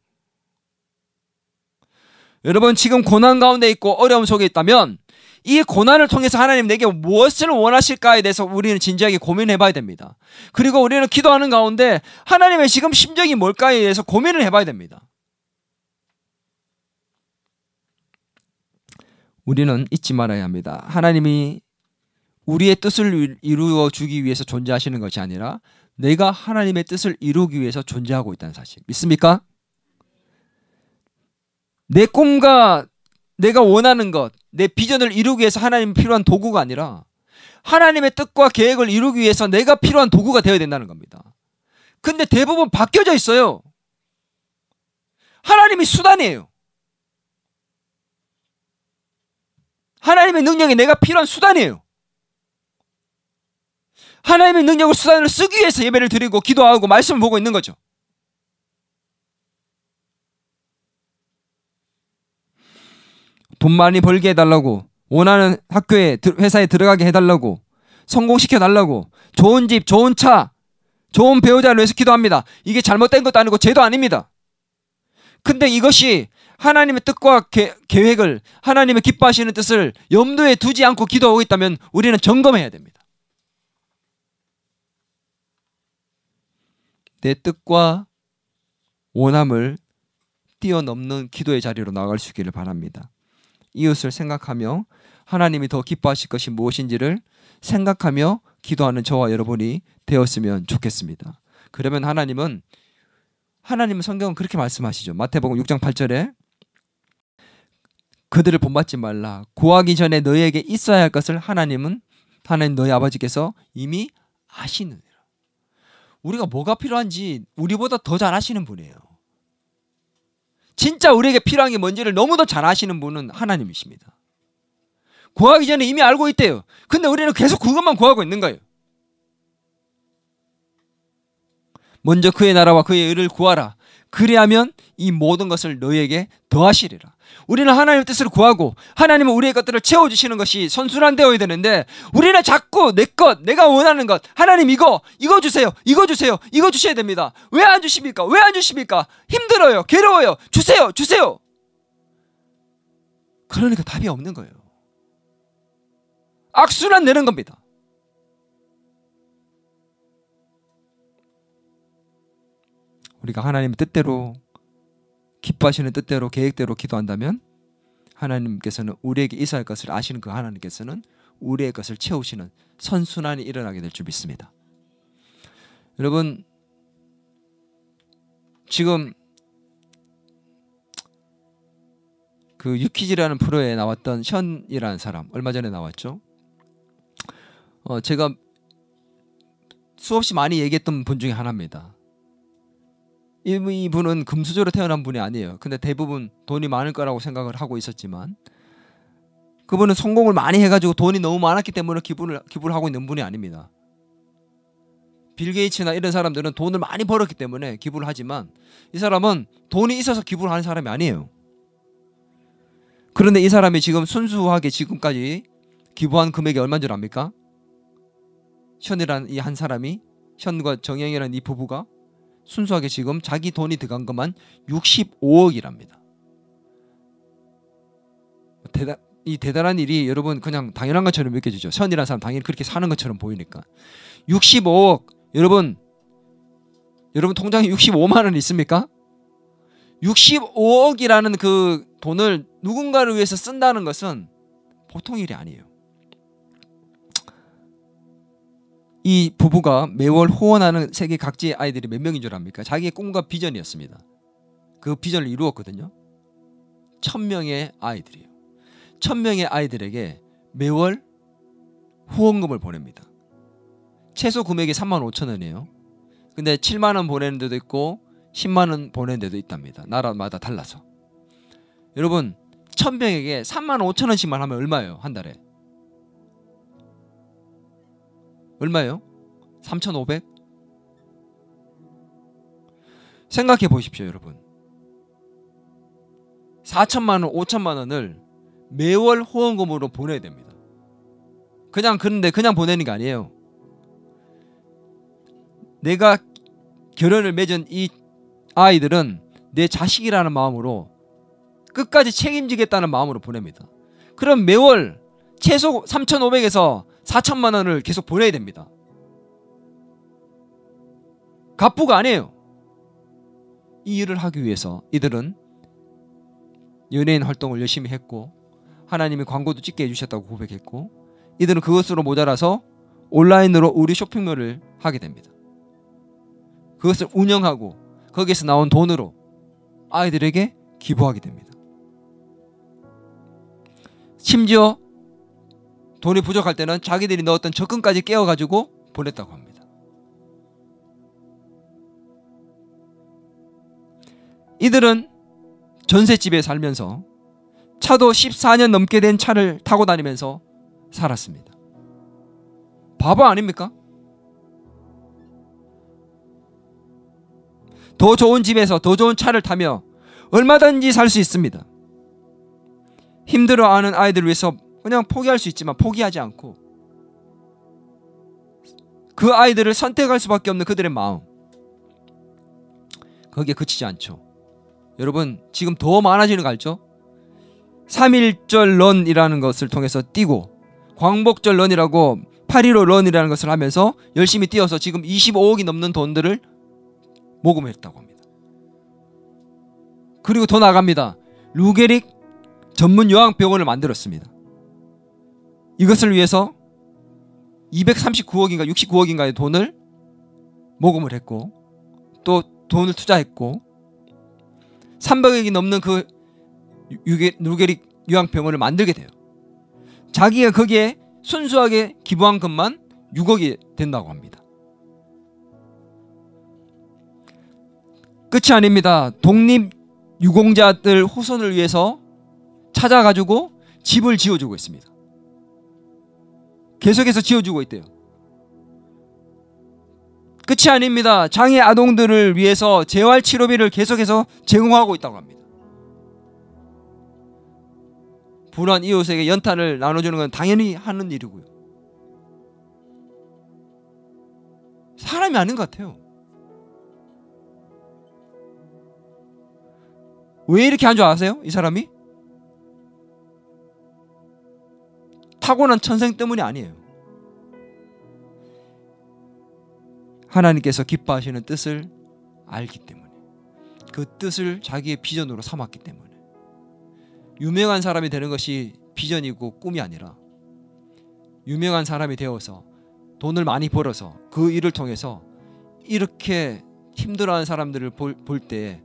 여러분 지금 고난 가운데 있고 어려움 속에 있다면 이 고난을 통해서 하나님 내게 무엇을 원하실까에 대해서 우리는 진지하게 고민해 봐야 됩니다. 그리고 우리는 기도하는 가운데 하나님의 지금 심정이 뭘까에 대해서 고민을 해봐야 됩니다. 우리는 잊지 말아야 합니다. 하나님이 우리의 뜻을 이루어 주기 위해서 존재하시는 것이 아니라 내가 하나님의 뜻을 이루기 위해서 존재하고 있다는 사실 믿습니까? 내 꿈과 내가 원하는 것, 내 비전을 이루기 위해서 하나님이 필요한 도구가 아니라 하나님의 뜻과 계획을 이루기 위해서 내가 필요한 도구가 되어야 된다는 겁니다. 근데 대부분 바뀌어져 있어요. 하나님이 수단이에요. 하나님의 능력이 내가 필요한 수단이에요. 하나님의 능력을 수단으로 쓰기 위해서 예배를 드리고 기도하고 말씀을 보고 있는 거죠. 돈 많이 벌게 해달라고, 원하는 학교에 회사에 들어가게 해달라고, 성공시켜 달라고, 좋은 집, 좋은 차, 좋은 배우자를 위해서 기도합니다. 이게 잘못된 것도 아니고 죄도 아닙니다. 근데 이것이 하나님의 뜻과 계획을, 하나님의 기뻐하시는 뜻을 염두에 두지 않고 기도하고 있다면 우리는 점검해야 됩니다. 내 뜻과 원함을 뛰어넘는 기도의 자리로 나아갈 수 있기를 바랍니다. 이웃을 생각하며 하나님이 더 기뻐하실 것이 무엇인지를 생각하며 기도하는 저와 여러분이 되었으면 좋겠습니다. 그러면 하나님은 성경은 그렇게 말씀하시죠. 마태복음 6장 8절에 그들을 본받지 말라. 구하기 전에 너희에게 있어야 할 것을 하나님 너희 아버지께서 이미 아시느니라. 우리가 뭐가 필요한지 우리보다 더 잘 아시는 분이에요. 진짜 우리에게 필요한 게 뭔지를 너무도 잘 아시는 분은 하나님이십니다. 구하기 전에 이미 알고 있대요. 근데 우리는 계속 그것만 구하고 있는 거예요. 먼저 그의 나라와 그의 의를 구하라. 그리하면 이 모든 것을 너희에게 더하시리라. 우리는 하나님의 뜻을 구하고 하나님은 우리의 것들을 채워주시는 것이 선순환되어야 되는데 우리는 자꾸 내 것, 내가 원하는 것, 하나님 이거 주세요, 이거 주세요, 이거 주셔야 됩니다. 왜 안 주십니까? 왜 안 주십니까? 힘들어요, 괴로워요, 주세요, 주세요. 그러니까 답이 없는 거예요. 악순환 내는 겁니다. 우리가 하나님의 뜻대로, 기뻐하시는 뜻대로, 계획대로 기도한다면 하나님께서는 우리에게 있어야 할 것을 아시는 그 하나님께서는 우리의 것을 채우시는 선순환이 일어나게 될 줄 믿습니다. 여러분, 지금 그 유퀴즈라는 프로에 나왔던 션이라는 사람, 얼마 전에 나왔죠. 제가 수없이 많이 얘기했던 분 중에 하나입니다. 이분은 금수저로 태어난 분이 아니에요. 근데 대부분 돈이 많을 거라고 생각을 하고 있었지만 그분은 성공을 많이 해가지고 돈이 너무 많았기 때문에 기부를 하고 있는 분이 아닙니다. 빌 게이츠나 이런 사람들은 돈을 많이 벌었기 때문에 기부를 하지만 이 사람은 돈이 있어서 기부를 하는 사람이 아니에요. 그런데 이 사람이 지금 순수하게 지금까지 기부한 금액이 얼마인 줄 압니까? 션이라는 이 한 사람이, 션과 정영이라는 이 부부가 순수하게 지금 자기 돈이 들어간 것만 65억이랍니다. 이 대단한 일이 여러분 그냥 당연한 것처럼 느껴지죠. 션이라는 사람 당연히 그렇게 사는 것처럼 보이니까. 65억, 여러분 통장에 65만 원 있습니까? 65억이라는 그 돈을 누군가를 위해서 쓴다는 것은 보통 일이 아니에요. 이 부부가 매월 후원하는 세계 각지의 아이들이 몇 명인 줄 압니까? 자기의 꿈과 비전이었습니다. 그 비전을 이루었거든요. 1000명의 아이들이에요. 1000명의 아이들에게 매월 후원금을 보냅니다. 최소 금액이 35,000원이에요. 근데 7만 원 보내는 데도 있고 10만 원 보내는 데도 있답니다. 나라마다 달라서. 여러분 1000명에게 35,000원씩만 하면 얼마예요? 한 달에? 얼마예요? 3,500? 생각해 보십시오, 여러분. 4천만 원, 5천만 원을 매월 후원금으로 보내야 됩니다. 그런데 그냥 보내는 게 아니에요. 내가 결혼을 맺은 이 아이들은 내 자식이라는 마음으로 끝까지 책임지겠다는 마음으로 보냅니다. 그럼 매월 최소 3,500에서 4천만 원을 계속 보내야 됩니다. 갑부가 아니에요. 이 일을 하기 위해서 이들은 연예인 활동을 열심히 했고 하나님이 광고도 찍게 해주셨다고 고백했고 이들은 그것으로 모자라서 온라인으로 우리 쇼핑몰을 하게 됩니다. 그것을 운영하고 거기에서 나온 돈으로 아이들에게 기부하게 됩니다. 심지어 돈이 부족할 때는 자기들이 넣었던 적금까지 깨워가지고 보냈다고 합니다. 이들은 전셋집에 살면서 차도 14년 넘게 된 차를 타고 다니면서 살았습니다. 바보 아닙니까? 더 좋은 집에서 더 좋은 차를 타며 얼마든지 살 수 있습니다. 힘들어하는 아이들을 위해서 그냥 포기할 수 있지만 포기하지 않고 그 아이들을 선택할 수밖에 없는 그들의 마음, 거기에 그치지 않죠. 여러분 지금 더 많아지는 거 알죠? 3.1절 런이라는 것을 통해서 뛰고 광복절 런이라고 8.15 런이라는 것을 하면서 열심히 뛰어서 지금 25억이 넘는 돈들을 모금했다고 합니다. 그리고 더 나갑니다. 루게릭 전문 요양병원을 만들었습니다. 이것을 위해서 239억인가 69억인가의 돈을 모금을 했고 또 돈을 투자했고 300억이 넘는 그 루게릭 요양병원을 만들게 돼요. 자기가 거기에 순수하게 기부한 것만 6억이 된다고 합니다. 끝이 아닙니다. 독립유공자들 후손을 위해서 찾아가지고 집을 지어주고 있습니다. 계속해서 지어주고 있대요. 끝이 아닙니다. 장애 아동들을 위해서 재활치료비를 계속해서 제공하고 있다고 합니다. 불우한 이웃에게 연탄을 나눠주는 건 당연히 하는 일이고요. 사람이 아닌 것 같아요. 왜 이렇게 한 줄 아세요? 이 사람이? 타고난 천생 때문이 아니에요. 하나님께서 기뻐하시는 뜻을 알기 때문에, 그 뜻을 자기의 비전으로 삼았기 때문에. 유명한 사람이 되는 것이 비전이고 꿈이 아니라 유명한 사람이 되어서 돈을 많이 벌어서 그 일을 통해서 이렇게 힘들어하는 사람들을 볼 때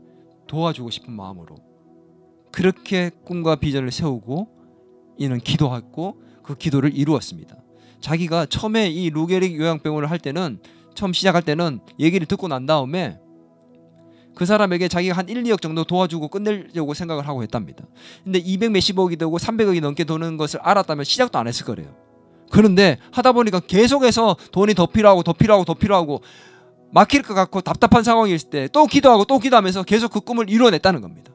도와주고 싶은 마음으로 그렇게 꿈과 비전을 세우고 이는 기도했고 그 기도를 이루었습니다. 자기가 처음에 이 루게릭 요양병원을 할 때는, 처음 시작할 때는 얘기를 듣고 난 다음에 그 사람에게 자기가 한 1, 2억 정도 도와주고 끝내려고 생각을 하고 했답니다. 근데 200 몇십억이 되고 300억이 넘게 도는 것을 알았다면 시작도 안 했을 거래요. 그런데 하다 보니까 계속해서 돈이 더 필요하고 더 필요하고 더 필요하고 막힐 것 같고 답답한 상황일 때 또 기도하고 또 기도하면서 계속 그 꿈을 이루어냈다는 겁니다.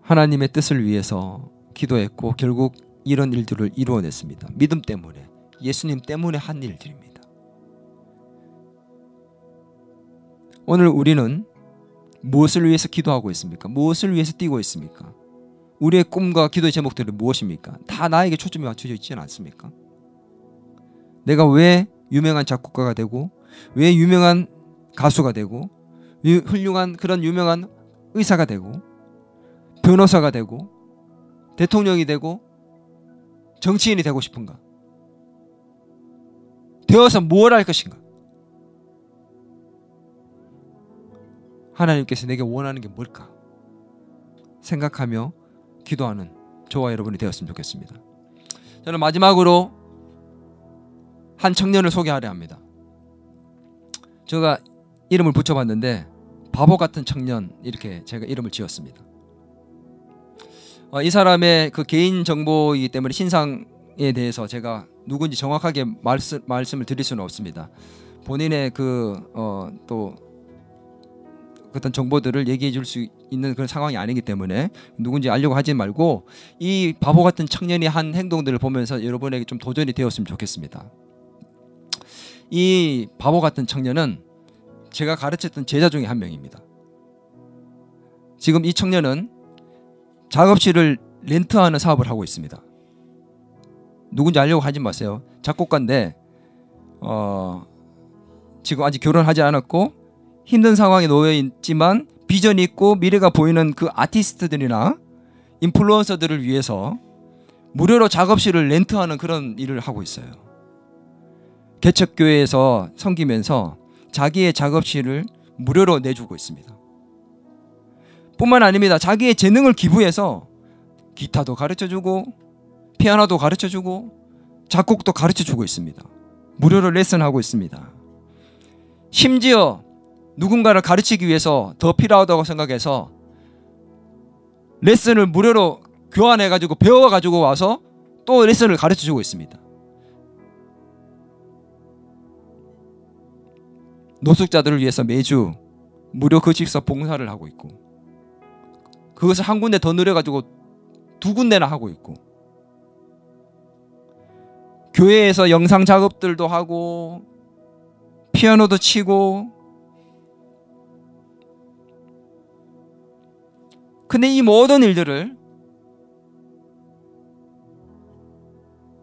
하나님의 뜻을 위해서 기도했고 결국 이런 일들을 이루어냈습니다. 믿음 때문에, 예수님 때문에 한 일들입니다. 오늘 우리는 무엇을 위해서 기도하고 있습니까? 무엇을 위해서 뛰고 있습니까? 우리의 꿈과 기도의 제목들은 무엇입니까? 다 나에게 초점이 맞춰져 있지는 않습니까? 내가 왜 유명한 작곡가가 되고, 왜 유명한 가수가 되고, 훌륭한 그런 유명한 의사가 되고, 변호사가 되고, 대통령이 되고, 정치인이 되고 싶은가? 되어서 뭘 할 것인가? 하나님께서 내게 원하는 게 뭘까? 생각하며 기도하는 저와 여러분이 되었으면 좋겠습니다. 저는 마지막으로 한 청년을 소개하려 합니다. 제가 이름을 붙여봤는데 바보 같은 청년, 이렇게 제가 이름을 지었습니다. 이 사람의 그 개인 정보이기 때문에 신상에 대해서 제가 누군지 정확하게 말씀을 드릴 수는 없습니다. 본인의 또 어떤 정보들을 얘기해 줄 수 있는 그런 상황이 아니기 때문에 누군지 알려고 하지 말고 이 바보 같은 청년이 한 행동들을 보면서 여러분에게 좀 도전이 되었으면 좋겠습니다. 이 바보 같은 청년은 제가 가르쳤던 제자 중에 한 명입니다. 지금 이 청년은 작업실을 렌트하는 사업을 하고 있습니다. 누군지 알려고 하지 마세요. 작곡가인데 지금 아직 결혼하지 않았고 힘든 상황에 놓여 있지만 비전이 있고 미래가 보이는 그 아티스트들이나 인플루언서들을 위해서 무료로 작업실을 렌트하는 그런 일을 하고 있어요. 개척교회에서 섬기면서 자기의 작업실을 무료로 내주고 있습니다. 뿐만 아닙니다. 자기의 재능을 기부해서 기타도 가르쳐주고 피아노도 가르쳐주고 작곡도 가르쳐주고 있습니다. 무료로 레슨하고 있습니다. 심지어 누군가를 가르치기 위해서 더 필요하다고 생각해서 레슨을 무료로 교환해가지고 배워가지고 와서 또 레슨을 가르쳐주고 있습니다. 노숙자들을 위해서 매주 무료 그 집사 봉사를 하고 있고, 그것을 한 군데 더 늘려가지고 2군데나 하고 있고, 교회에서 영상 작업들도 하고 피아노도 치고. 근데 이 모든 일들을,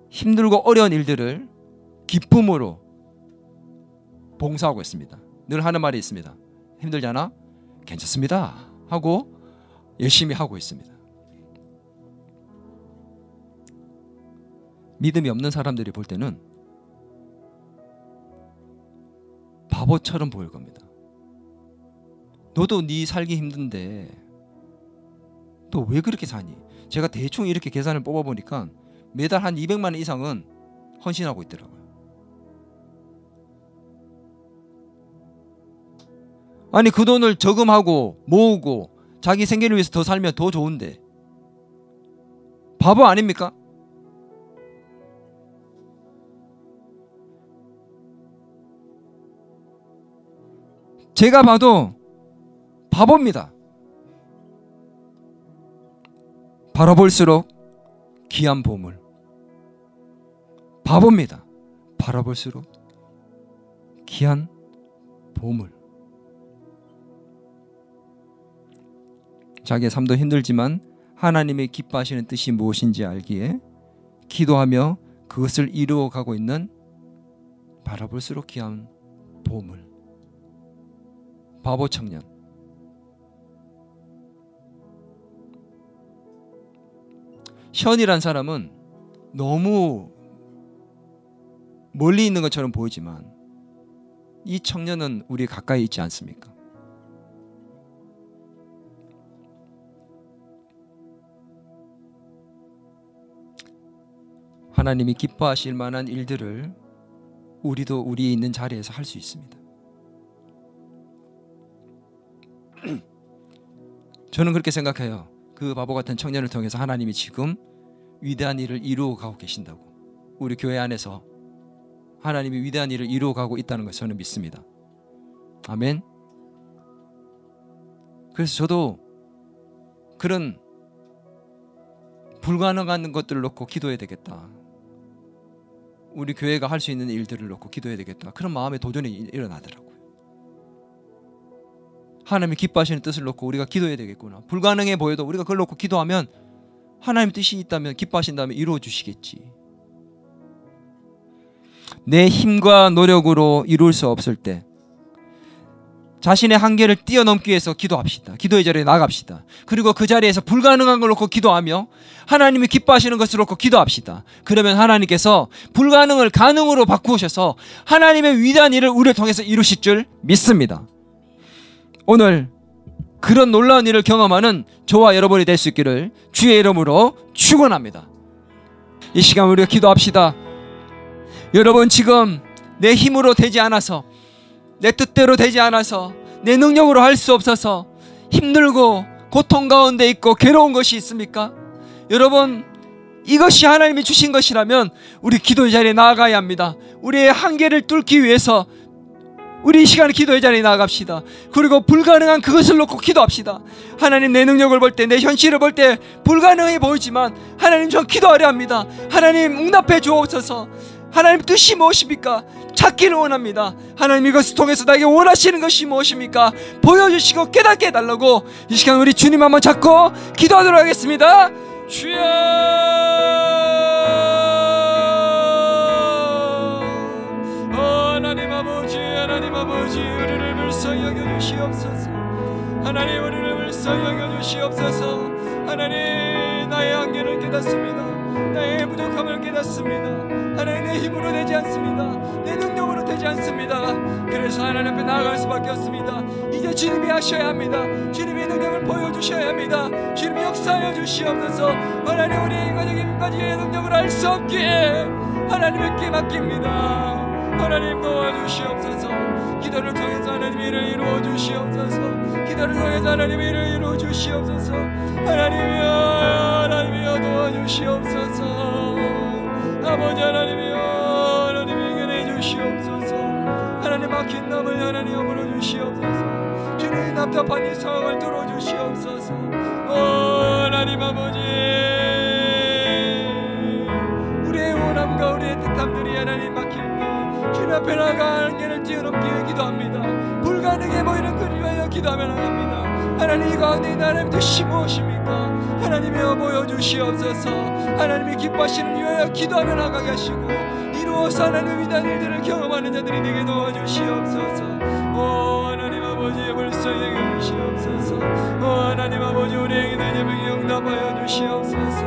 힘들고 어려운 일들을 기쁨으로 봉사하고 있습니다. 늘 하는 말이 있습니다. 힘들잖아? 괜찮습니다 하고 열심히 하고 있습니다. 믿음이 없는 사람들이 볼 때는 바보처럼 보일 겁니다. 너도 네 살기 힘든데 너 왜 그렇게 사니? 제가 대충 이렇게 계산을 뽑아보니까 매달 한 200만 원 이상은 헌신하고 있더라고요. 아니 그 돈을 저금하고 모으고 자기 생계를 위해서 더 살면 더 좋은데 바보 아닙니까? 제가 봐도 바보입니다. 바라볼수록 귀한 보물. 바보입니다. 바라볼수록 귀한 보물. 자기의 삶도 힘들지만 하나님의 기뻐하시는 뜻이 무엇인지 알기에 기도하며 그것을 이루어가고 있는 바라볼수록 귀한 보물. 바보 청년. 션이란 사람은 너무 멀리 있는 것처럼 보이지만 이 청년은 우리 가까이 있지 않습니까? 하나님이 기뻐하실 만한 일들을 우리도 우리 있는 자리에서 할 수 있습니다. 저는 그렇게 생각해요. 그 바보 같은 청년을 통해서 하나님이 지금 위대한 일을 이루어가고 계신다고. 우리 교회 안에서 하나님이 위대한 일을 이루어가고 있다는 것을 저는 믿습니다. 아멘. 그래서 저도 그런 불가능한 것들을 놓고 기도해야 되겠다. 우리 교회가 할 수 있는 일들을 놓고 기도해야 되겠다. 그런 마음의 도전이 일어나더라고요. 하나님이 기뻐하시는 뜻을 놓고 우리가 기도해야 되겠구나. 불가능해 보여도 우리가 그걸 놓고 기도하면 하나님 뜻이 있다면, 기뻐하신다면 이루어 주시겠지. 내 힘과 노력으로 이룰 수 없을 때 자신의 한계를 뛰어넘기 위해서 기도합시다. 기도의 자리에 나갑시다. 그리고 그 자리에서 불가능한 걸 놓고 기도하며 하나님이 기뻐하시는 것을 놓고 기도합시다. 그러면 하나님께서 불가능을 가능으로 바꾸셔서 하나님의 위대한 일을 우리를 통해서 이루실 줄 믿습니다. 오늘 그런 놀라운 일을 경험하는 저와 여러분이 될 수 있기를 주의 이름으로 축원합니다. 이 시간 우리가 기도합시다. 여러분, 지금 내 힘으로 되지 않아서, 내 뜻대로 되지 않아서, 내 능력으로 할 수 없어서 힘들고 고통 가운데 있고 괴로운 것이 있습니까? 여러분, 이것이 하나님이 주신 것이라면 우리 기도의 자리에 나아가야 합니다. 우리의 한계를 뚫기 위해서 우리 이 시간에 기도의 자리에 나아갑시다. 그리고 불가능한 그것을 놓고 기도합시다. 하나님, 내 능력을 볼 때, 내 현실을 볼 때 불가능해 보이지만 하나님, 저 기도하려 합니다. 하나님, 응답해 주옵소서. 하나님 뜻이 무엇입니까? 찾기를 원합니다. 하나님, 이것을 통해서 나에게 원하시는 것이 무엇입니까? 보여주시고 깨닫게 해달라고 이 시간 우리 주님 한번 잡고 기도하도록 하겠습니다. 주여, 하나님 아버지, 하나님 아버지, 우리를 불쌍히 여겨주시옵소서. 하나님, 우리를 불쌍히 여겨주시옵소서. 하나님, 나의 한계를 깨닫습니다. 나의 부족함을 깨닫습니다. 하나님, 내 힘으로 되지 않습니다. 내 능력으로 되지 않습니다. 그래서 하나님 앞에 나아갈 수밖에 없습니다. 이제 주님이 하셔야 합니다. 주님의 능력을 보여주셔야 합니다. 주님이 역사하여 주시옵소서. 하나님, 우리의 인간적인 힘까지의 능력을 알 수 없기에 하나님께 맡깁니다. 하나님, 도와주시옵소서. 기도를 통해서 하나님 일을 이루어 주시옵소서. 기도를 통해서 하나님 일을 이루어 주시옵소서. 하나님이여, 하나님이여, 도와주시옵소서. 아버지 하나님이여, 하나님 해결해 주시옵소서. 하나님, 막힌 남을 하나님 허물어 주시옵소서. 주님, 답답한 이 상황을 들어주시옵소서. 하나님 아버지, 우리의 원함과 우리의 뜻함들이 하나님 막힐 때 주님 앞에 나아가 한계를 뛰어넘기에 기도합니다. 불가능해 보이는 그 위하여 기도하며 나갑니다. 하나님, 이 가운데 있는 하나님 뜻이 무엇입니까? 하나님이여 보여주시옵소서. 하나님이 기뻐하시는 위하여 기도하며 나가게 하시고 이루어서 하나님의 위대한 일들을 경험하는 자들이 되게 도와주시옵소서. 하나님 아버지, 불쌍히 여기시옵소서. 하나님 아버지, 우리에게 내 예배에 응답하여 주시옵소서.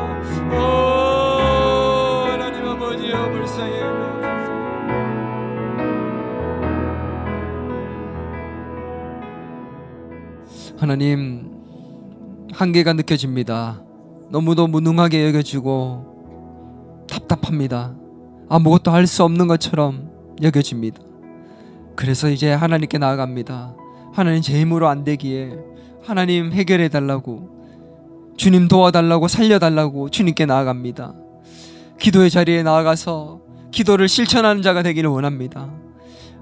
하나님 아버지여, 불쌍히 여기시옵소서. 하나님, 한계가 느껴집니다. 너무도 무능하게 여겨지고 답답합니다. 아무것도 할 수 없는 것처럼 여겨집니다. 그래서 이제 하나님께 나아갑니다. 하나님, 제 힘으로 안 되기에 하나님 해결해 달라고, 주님 도와달라고, 살려달라고 주님께 나아갑니다. 기도의 자리에 나아가서 기도를 실천하는 자가 되기를 원합니다.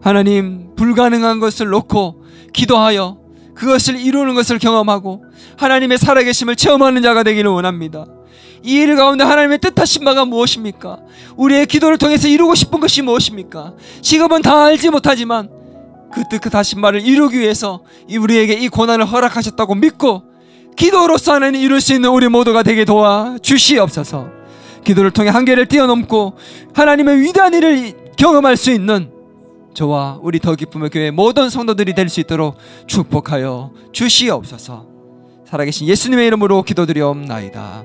하나님, 불가능한 것을 놓고 기도하여 그것을 이루는 것을 경험하고 하나님의 살아계심을 체험하는 자가 되기를 원합니다. 이 일 가운데 하나님의 뜻하신 바가 무엇입니까? 우리의 기도를 통해서 이루고 싶은 것이 무엇입니까? 지금은 다 알지 못하지만 그 뜻하신 바를 이루기 위해서 우리에게 이 고난을 허락하셨다고 믿고 기도로서 하나님 이룰 수 있는 우리 모두가 되게 도와주시옵소서. 기도를 통해 한계를 뛰어넘고 하나님의 위대한 일을 경험할 수 있는 저와 우리 더 기쁨의 교회 모든 성도들이 될 수 있도록 축복하여 주시옵소서. 살아계신 예수님의 이름으로 기도드리옵나이다.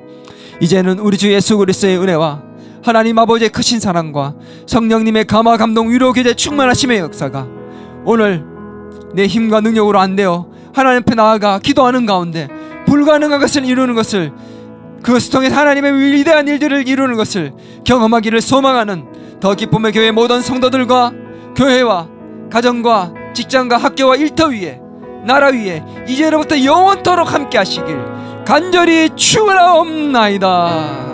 이제는 우리 주 예수 그리스도의 은혜와 하나님 아버지의 크신 사랑과 성령님의 감화 감동 위로 교제 충만하심의 역사가 오늘 내 힘과 능력으로 안 되어 하나님 앞에 나아가 기도하는 가운데 불가능한 것을 이루는 것을, 그것을 통해 하나님의 위대한 일들을 이루는 것을 경험하기를 소망하는 더 기쁨의 교회 모든 성도들과 교회와 가정과 직장과 학교와 일터 위에, 나라 위에 이제로부터 영원토록 함께 하시길 간절히 축원하옵나이다.